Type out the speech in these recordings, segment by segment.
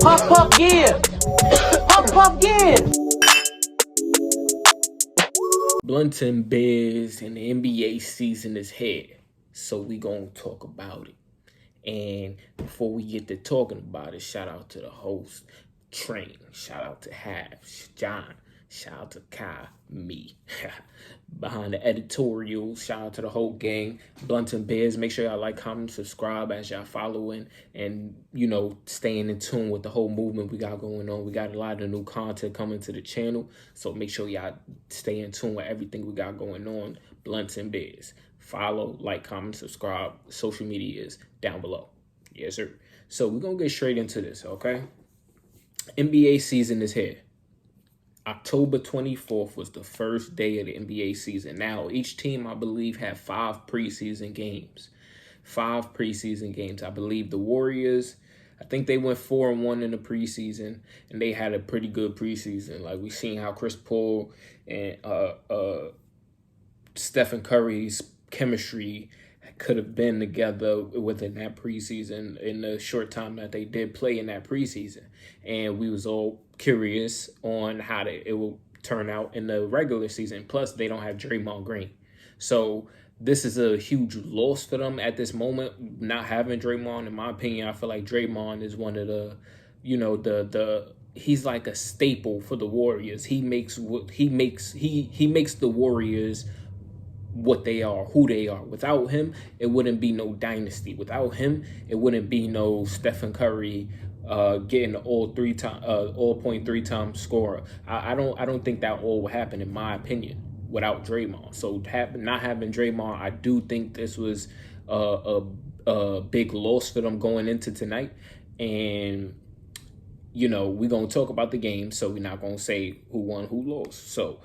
Pop gear. Pop gear. Blunt and Bears and the NBA season is here, so we gonna talk about it. And before we get to talking about it, shout out to the host, Train. Shout out to Half, John. Shout out to Kai, me. Behind the editorial, shout out to the whole gang. Blunt and Bears, make sure y'all like, comment, subscribe as y'all following and, staying in tune with the whole movement we got going on. We got a lot of new content coming to the channel, so make sure y'all stay in tune with everything we got going on. Blunt and Bears. Follow, like, comment, subscribe. Social media is down below. Yes, sir. So we're going to get straight into this, okay? NBA season is here. October 24th was the first day of the NBA season. Now, each team, I believe, had 5 preseason games. 5 preseason games. I believe the Warriors, I think they went 4-1 in the preseason, and they had a pretty good preseason. Like, we seen how Chris Paul and Stephen Curry's chemistry could have been together within that preseason in the short time that they did play in that preseason. And we was all curious on how it will turn out in the regular season. Plus, they don't have Draymond Green. So this is a huge loss for them at this moment, not having Draymond. In my opinion, I feel like Draymond is one of the, he's like a staple for the Warriors. He makes the Warriors what they are, who they are. Without him, it wouldn't be no dynasty. Without him, it wouldn't be no Stephen Curry getting all point 3-time scorer. I don't think that all will happen, in my opinion, without Draymond. So not having Draymond, I do think this was a big loss for them going into tonight. And we're gonna talk about the game, so we're not gonna say who won, who lost. So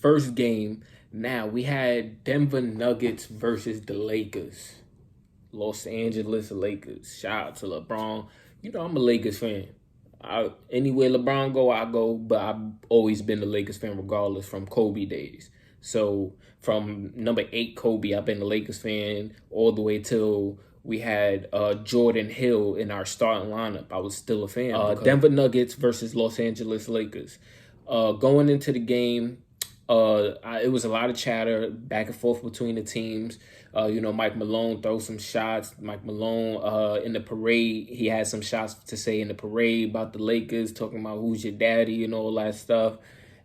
first game. Now, we had Denver Nuggets versus the Lakers. Los Angeles Lakers. Shout out to LeBron. I'm a Lakers fan. Anywhere LeBron go, I go. But I've always been a Lakers fan regardless from Kobe days. So from number 8 Kobe, I've been a Lakers fan all the way till we had Jordan Hill in our starting lineup. I was still a fan. Denver Nuggets versus Los Angeles Lakers. Going into the game, it was a lot of chatter back and forth between the teams. Mike Malone throw some shots. Mike Malone in the parade, he had some shots to say in the parade about the Lakers, talking about who's your daddy and all that stuff.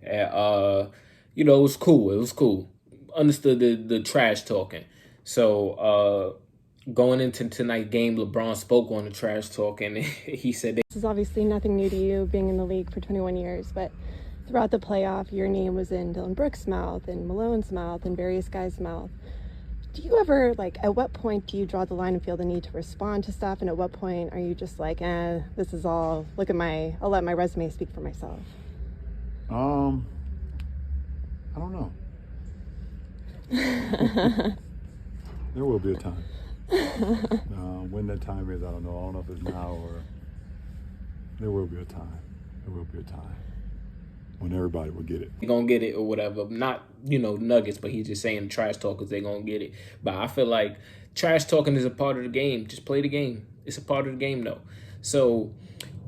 And, it was cool. It was cool. Understood the trash talking. So going into tonight's game, LeBron spoke on the trash talk, and he said, "This is obviously nothing new to you, being in the league for 21 years, but throughout the playoff, your name was in Dylan Brooks' mouth and Malone's mouth and various guys' mouth. Do you ever, at what point do you draw the line and feel the need to respond to stuff? And at what point are you just like, this is all, I'll let my resume speak for myself? I don't know. There will be a time. When that time is, I don't know. I don't know if it's now or there will be a time. There will be a time when everybody will get it. They're going to get it or whatever. Not, Nuggets, but he's just saying trash talkers, they're going to get it. But I feel like trash talking is a part of the game. Just play the game. It's a part of the game, though. So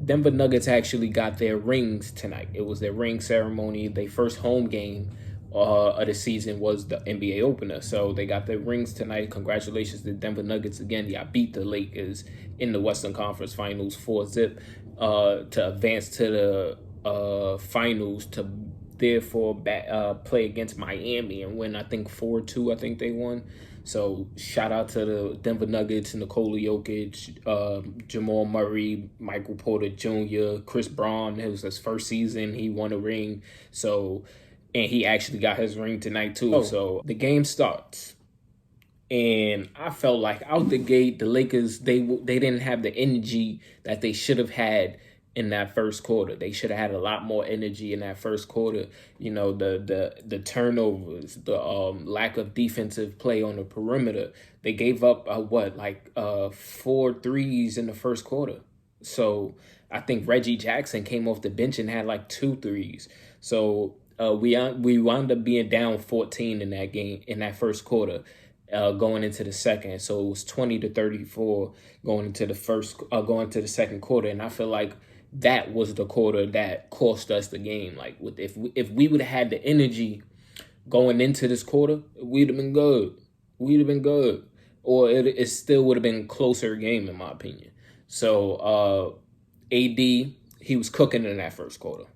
Denver Nuggets actually got their rings tonight. It was their ring ceremony. Their first home game of the season was the NBA opener. So they got their rings tonight. Congratulations to Denver Nuggets again. Y'all beat the Lakers in the Western Conference Finals 4-0 to advance to the finals, to therefore play against Miami and win, I think 4-2, I think they won. So shout out to the Denver Nuggets, Nikola Jokic, Jamal Murray, Michael Porter Jr., Chris Braun. It was his first season. He won a ring. So, and he actually got his ring tonight too. So the game starts. And I felt like out the gate, the Lakers, they didn't have the energy that they should have had in that first quarter. They should have had a lot more energy in that first quarter. The turnovers, the lack of defensive play on the perimeter. They gave up 4 threes in the first quarter. So I think Reggie Jackson came off the bench and had 2 threes. So we wound up being down 14 in that game, in that first quarter. going into the second. So it was 20-34 going into the second quarter. And I feel like that was the quarter that cost us the game. Like if we would have had the energy going into this quarter, we'd have been good. Or it still would have been a closer game, in my opinion. So AD, he was cooking in that first quarter.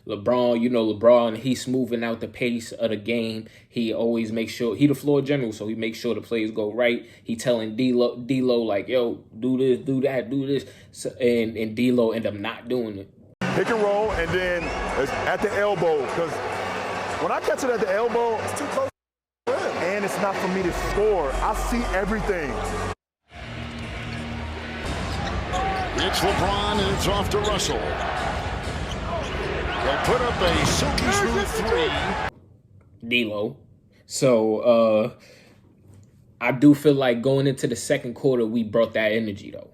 LeBron, he's smoothing out the pace of the game. He always makes sure, he the floor general, so he makes sure the plays go right. He telling D-Lo like, yo, do this, do that, do this. So, and D-Lo end up not doing it. Pick and roll, and then it's at the elbow, because when I catch it at the elbow, it's too close. And it's not for me to score. I see everything. It's LeBron, and it's off to Russell. They'll put up a silky smooth three. D-Lo. So I do feel like going into the second quarter, we brought that energy, though.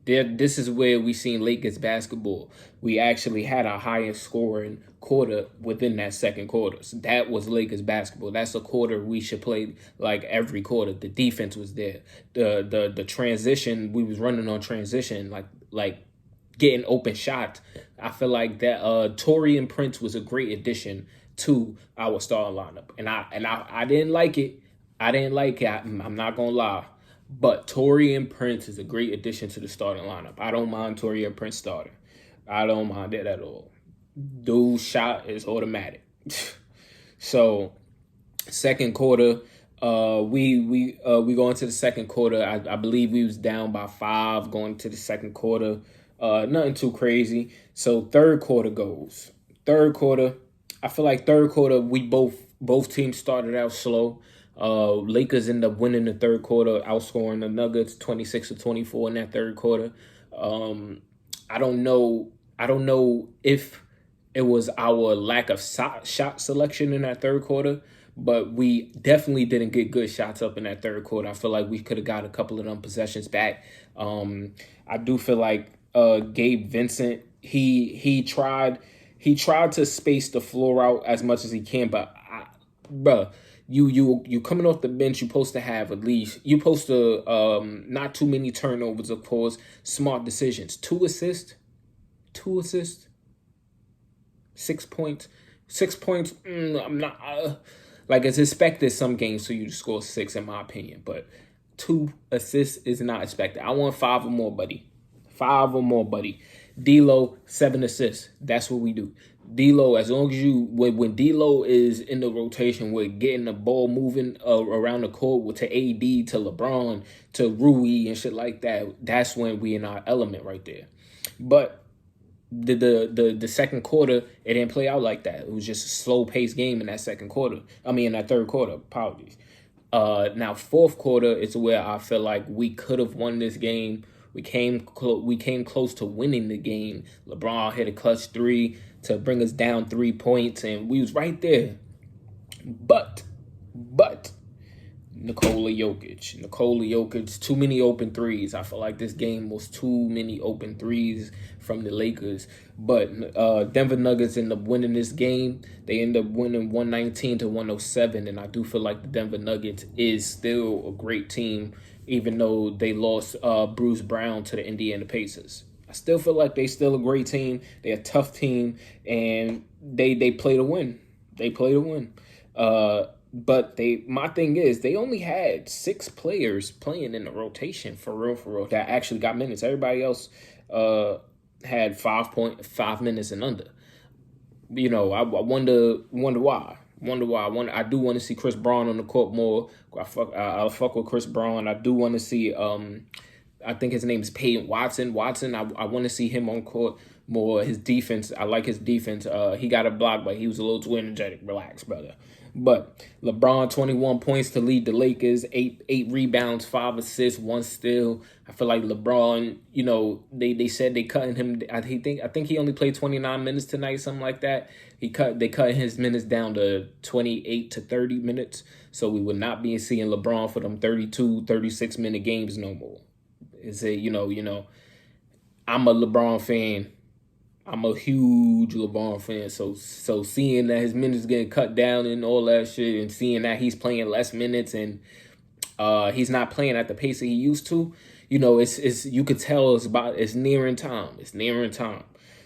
This is where we seen Lakers basketball. We actually had our highest scoring quarter within that second quarter. So that was Lakers basketball. That's a quarter we should play like every quarter. The defense was there. The transition, we was running on transition, like getting open shots. I feel like that Taurean Prince was a great addition to our starting lineup. And I didn't like it. I'm not gonna lie. But Taurean Prince is a great addition to the starting lineup. I don't mind Taurean Prince starting. I don't mind it at all. Dude's shot is automatic. So, second quarter, we go into the second quarter. I believe we was down by 5 going to the second quarter. Nothing too crazy. So third quarter goes. I feel like third quarter we both teams started out slow. Lakers end up winning the third quarter, outscoring the Nuggets 26-24 in that third quarter. I don't know if it was our lack of shot selection in that third quarter, but we definitely didn't get good shots up in that third quarter. I feel like we could have got a couple of them possessions back. I do feel like Gabe Vincent, he tried to space the floor out as much as he can, but bruh, you coming off the bench, you're supposed to have at least, you're supposed to not too many turnovers, of course, smart decisions. 2 assists, 6 points. I'm not like it's expected some games for you to score 6 in my opinion, but 2 assists is not expected. I want 5 or more, buddy. 5 or more, buddy. D-Lo, 7 assists. That's what we do. D-Lo, as long as when D-Lo is in the rotation, we're getting the ball moving around the court to AD, to LeBron, to Rui and shit like that. That's when we in our element right there. But the second quarter, it didn't play out like that. It was just a slow-paced game in that in that third quarter. Apologies. Now, fourth quarter is where I feel like we could have won this game. We came close to winning the game. LeBron hit a clutch 3 to bring us down 3 points, and we was right there. But Nikola Jokic, too many open threes. I feel like this game was too many open threes from the Lakers. But Denver Nuggets end up winning this game. They end up winning 119-107, and I do feel like the Denver Nuggets is still a great team, even though they lost Bruce Brown to the Indiana Pacers. I still feel like they still a great team. They're a tough team, and they play to win. But my thing is, they only had 6 players playing in the rotation for real, that actually got minutes. Everybody else had 5 minutes and under. You know, I wonder why. I do want to see Chris Braun on the court more. I'll fuck with Chris Braun. I do want to see I think his name is Peyton Watson. I want to see him on court more. His defense, I like his defense. He got a block, but he was a little too energetic. Relax, brother. But LeBron, 21 points to lead the Lakers, 8 rebounds, 5 assists, 1 steal. I feel like LeBron, you know, they said they cutting him. I think he only played 29 minutes tonight, something like that. They cut his minutes down to 28 to 30 minutes. So we would not be seeing LeBron for them 32, 36 minute games no more. It's a, you know, I'm a LeBron fan. I'm a huge LeBron fan, so seeing that his minutes getting cut down and all that shit, and seeing that he's playing less minutes and he's not playing at the pace that he used to, you know, it's you could tell it's nearing time. It's nearing time.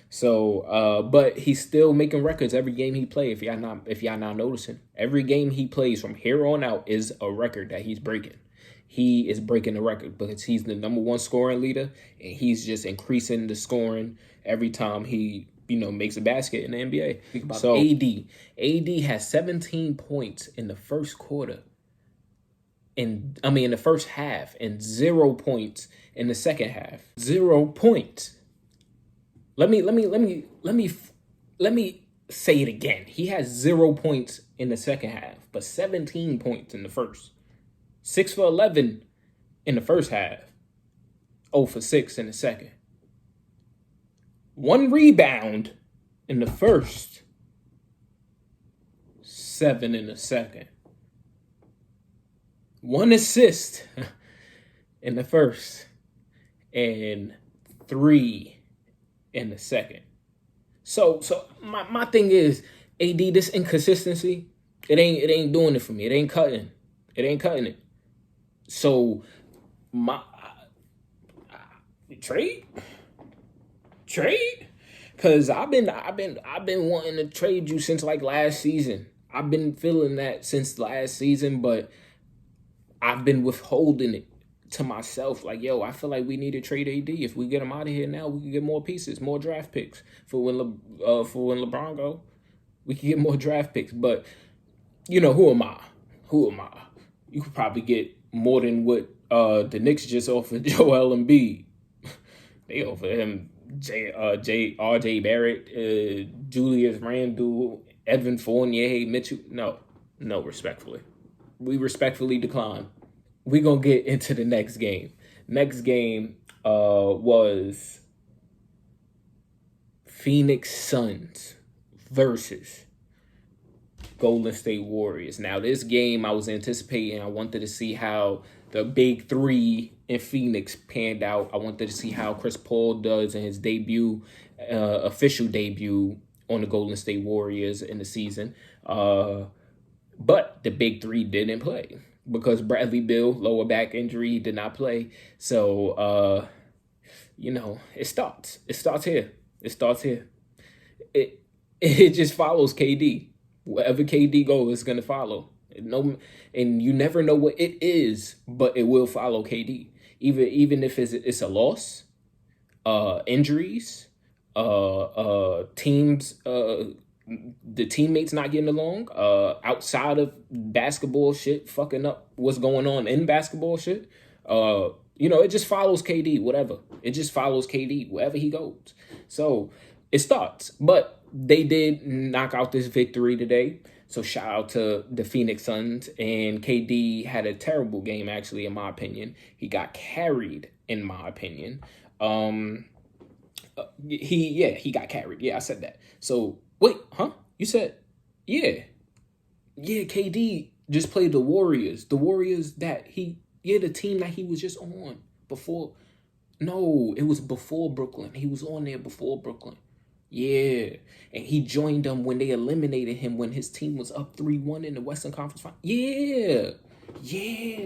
So, but he's still making records every game he plays. If y'all not noticing, every game he plays from here on out is a record that he's breaking. He is breaking the record because he's the #1 scoring leader, and he's just increasing the scoring every time he, you know, makes a basket in the NBA. Think about so AD has 17 points in the first quarter. In the first half, and 0 points in the second half. 0 points. Let me say it again. He has 0 points in the second half, but 17 points in the first. 6 for 11 in the first half. 0 for 6 in the second. 1 rebound in the first. 7 in the second. 1 assist in the first. And 3 in the second. So my thing is, AD, this inconsistency, it ain't doing it for me. It ain't cutting it. So trade, because I've been wanting to trade you since like last season. I've been feeling that since last season, but I've been withholding it to myself. Like, yo, I feel like we need to trade AD. If we get him out of here now, we can get more pieces, more draft picks for when LeBron go. We can get more draft picks. But you know, who am I? You could probably get more than what the Knicks just offered Joel Embiid. They offered him R.J. Barrett, Julius Randle, Evan Fournier, Mitchell. No, respectfully. We respectfully decline. We're going to get into the next game. Next game was Phoenix Suns versus Golden State Warriors. Now, this game I was anticipating. I wanted to see how the big three in Phoenix panned out. I wanted to see how Chris Paul does in his debut, official debut on the Golden State Warriors in the season. But the big three didn't play because Bradley Beal, lower back injury, did not play. So, you know, it starts here. It just follows KD. Wherever KD goes, it's going to follow. And you never know what it is, but it will follow KD. Even if it's a loss, injuries, teams, the teammates not getting along, outside of basketball shit, fucking up what's going on in basketball shit. You know, it just follows KD, whatever. It just follows KD, wherever he goes. So it starts. But they did knock out this victory today. So shout out to the Phoenix Suns. And KD had a terrible game, actually, in my opinion. He got carried, in my opinion. He got carried. Yeah, I said that. So, wait, huh? You said, yeah. Yeah, KD just played the Warriors. The Warriors that the team that he was just on before. No, it was before Brooklyn. He was on there before Brooklyn. Yeah, and he joined them when they eliminated him when his team was up 3-1 in the Western Conference Final. Yeah,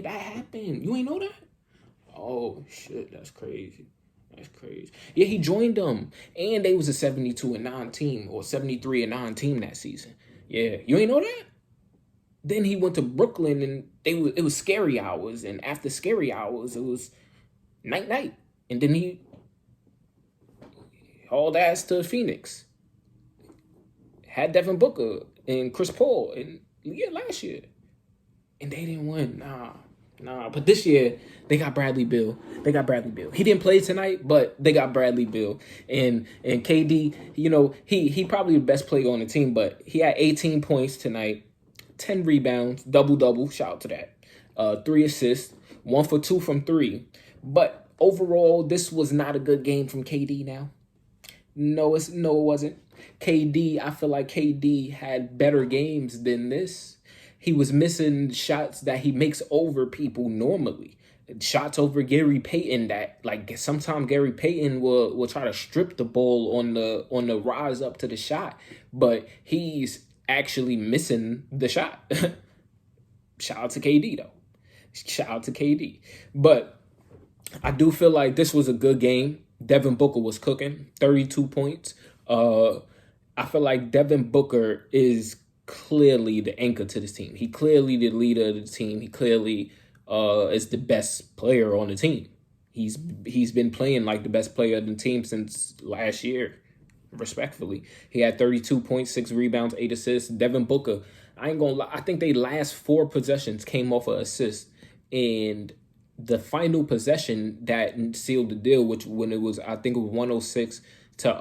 that happened. You ain't know that? Oh, shit, that's crazy. Yeah, he joined them, and they was a 72-9 team or 73-9 team that season. Yeah, you ain't know that? Then he went to Brooklyn, and it was scary hours, and after scary hours, it was night, and then he hauled ass to Phoenix. Had Devin Booker and Chris Paul last year. And they didn't win. Nah. But this year, they got Bradley Beal. He didn't play tonight, but they got Bradley Beal. And KD, you know, he probably the best player on the team, but he had 18 points tonight, 10 rebounds, double-double. Shout out to that. 3 assists, 1 for 2 from 3. But overall, this was not a good game from KD now. No, it wasn't. KD, I feel like KD had better games than this. He was missing shots that he makes over people normally. shots over Gary Payton that like sometimes Gary Payton will try to strip the ball on the rise up to the shot, but he's actually missing the shot. Shout out to KD though. Shout out to KD. But I do feel like this was a good game. Devin Booker was cooking, 32 points. I feel like Devin Booker is clearly the anchor to this team. He clearly the leader of the team. He clearly is the best player on the team. He's been playing like the best player of the team since last year, respectfully. He had 32 points, 6 rebounds, 8 assists. Devin Booker, I ain't gonna lie, I think they last 4 possessions came off an assist. And the final possession that sealed the deal, which when it was, I think it was 106 to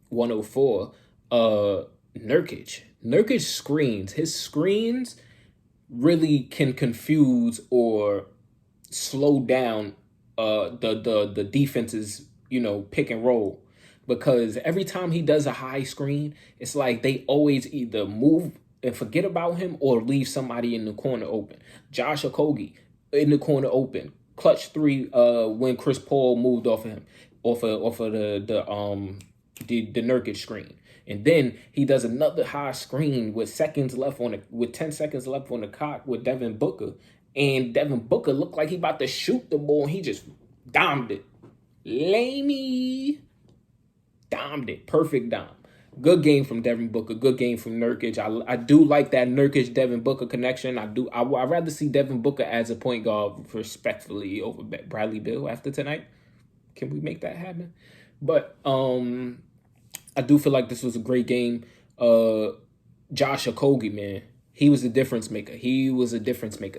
104, Nurkic screens. His screens really can confuse or slow down the defense's, pick and roll. Because every time he does a high screen, it's like they always either move and forget about him or leave somebody in the corner open. Josh Okogie in the corner open. Clutch 3 when Chris Paul moved off of him, off of the Nurkic screen. And then he does another high screen with 10 seconds left on the clock with Devin Booker. And Devin Booker looked like he about to shoot the ball and he just domed it. Lamey. Domed it. Perfect dom. Good game from Devin Booker. Good game from Nurkic. I do like that Nurkic-Devin Booker connection. I'd rather see Devin Booker as a point guard respectfully over Bradley Beal after tonight. Can we make that happen? But I do feel like this was a great game. Josh Okogie, man, he was a difference maker.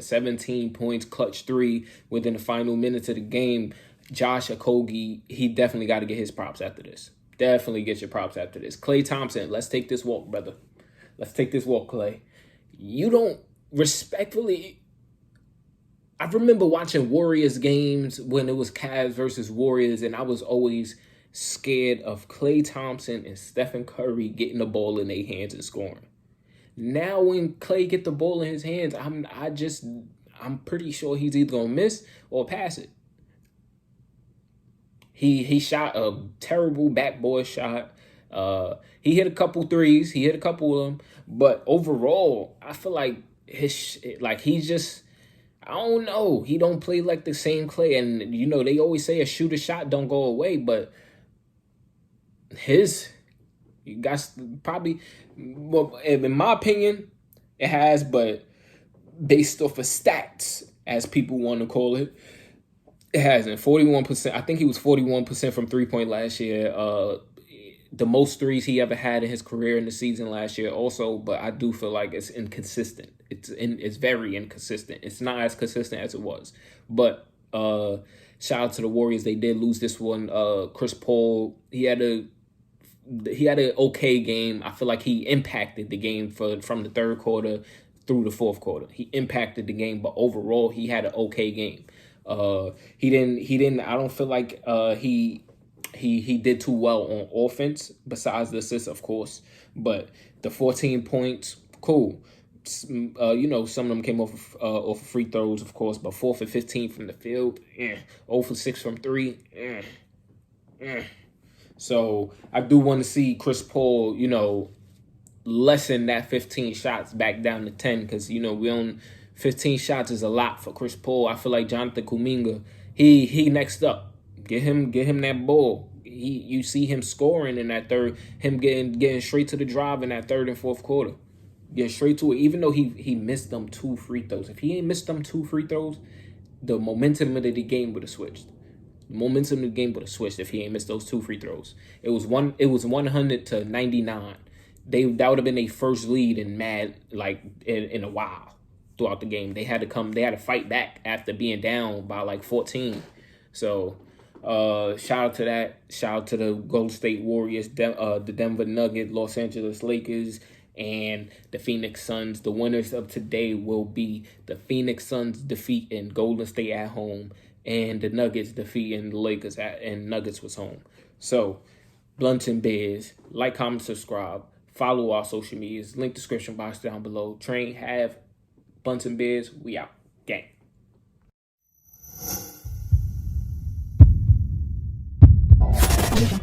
17 points, clutch 3 within the final minutes of the game. Josh Okogie, he definitely got to get his props after this. Definitely get your props after this. Klay Thompson, let's take this walk, brother. Let's take this walk, Klay. You don't respectfully. I remember watching Warriors games when it was Cavs versus Warriors, and I was always scared of Klay Thompson and Stephen Curry getting the ball in their hands and scoring. Now when Klay get the ball in his hands, I'm pretty sure he's either gonna miss or pass it. He shot a terrible backboard shot. He hit a couple threes. He hit a couple of them. But overall, I feel like he's just, I don't know. He don't play like the same Klay. And, they always say a shooter shot don't go away. But you got probably, well, in my opinion, it has. But based off of stats, as people want to call it, it hasn't. 41%. I think he was 41% from 3-point last year. The most threes he ever had in his career in the season last year also, but I do feel like it's inconsistent. It's very inconsistent. It's not as consistent as it was. But shout out to the Warriors. They did lose this one. Chris Paul, he had an okay game. I feel like he impacted the game from the third quarter through the fourth quarter. He impacted the game, but overall he had an okay game. He didn't. I don't feel like he did too well on offense. Besides the assists, of course, but the 14 points, cool. Some of them came off of free throws, of course, but 4 for 15 from the field, 0 for 6 from 3. So I do want to see Chris Paul, lessen that 15 shots back down to 10 because we own. 15 shots is a lot for Chris Paul. I feel like Jonathan Kuminga, he next up. Get him that ball. You see him scoring in that third, him getting straight to the drive in that third and fourth quarter. Getting straight to it, even though he missed them 2 free throws. If he ain't missed them 2 free throws, the momentum of the game would have switched. The momentum of the game would have switched if he ain't missed those 2 free throws. It was 100 to 99. That would have been their first lead in in a while. Throughout the game, they had to fight back after being down by like 14. So shout out to that. Shout out to the Golden State Warriors, the Denver Nuggets, Los Angeles Lakers, and the Phoenix Suns. The winners of today will be the Phoenix Suns defeating Golden State at home, and the Nuggets defeating the Lakers and Nuggets was home. So Blunts and Bears, like, comment, subscribe, follow our social medias, link description box down below. Train, have Blunts and Beers, we out. Gang. Bye.